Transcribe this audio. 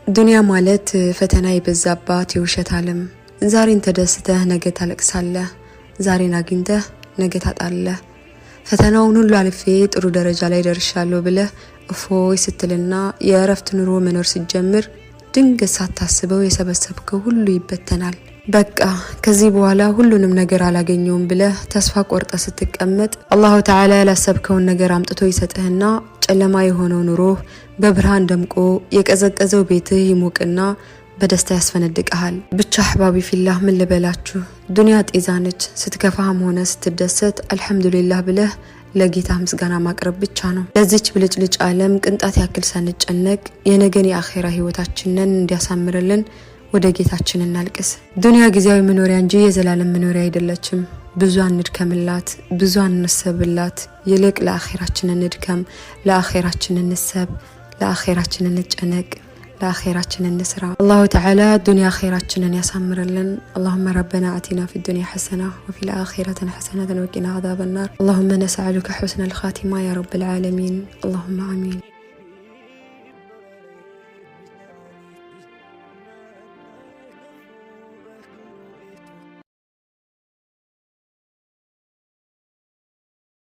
ዱንያ ማለት ፈተና ይበዛባት የውሸት ዓለም። ዛሬን ተደስተህ ነገ ታለቅሳለህ፣ ዛሬን አግኝተህ ነገ ታጣለህ። ፈተናውን ሁሉ አልፌ ጥሩ ደረጃ ላይ ደርሻለሁ ብለህ እፎይ ስትልና የእረፍት ኑሮ መኖር ስትጀምር ድንገት ሳታስበው የሰበሰብከው ሁሉ ይበተናል። በቃ ከዚህ በኋላ ሁሉንም ነገር አላገኘውም ብለህ ተስፋ ቆርጠ ስትቀመጥ አላሁ ተዓላ ያላሰብከውን ነገር አምጥቶ ይሰጥህና ጨለማ የሆነው ኑሮ በብርሃን ደምቆ የቀዘቀዘው ቤትህ ይሞቅና በደስታ ያስፈነድቀሃል። ብቻ አህባቢ ፊላህ ምን ልበላችሁ፣ ዱንያ ጤዛ ነች። ስትከፋህም ሆነ ስትደሰት አልሐምዱሊላህ ብለህ ለጌታ ምስጋና ማቅረብ ብቻ ነው። ለዚች ብልጭልጭ ዓለም ቅንጣት ያክል ሳንጨነቅ የነገን የአኺራ ህይወታችንን እንዲያሳምርልን ወደ ጌታችን እናልቅስ። ዱንያ ጊዜያዊ መኖሪያ እንጂ የዘላለም መኖሪያ አይደለችም። ብዙ አንድከምላት፣ ብዙ አንሰብላት። ይልቅ ለአኺራችን እንድከም፣ ለአኺራችን እንሰብ፣ ለአኺራችን እንጨነቅ፣ ለአኺራችን እንስራ። አላሁ ተዓላ ዱንያ አኺራችንን ያሳምርልን። اللهم ربنا آتنا في الدنيا حسنة وفي الآخرة حسنة وقنا عذاب النار. اللهم نسألك حسن الخاتمة يا رب العالمين. اللهم آمين.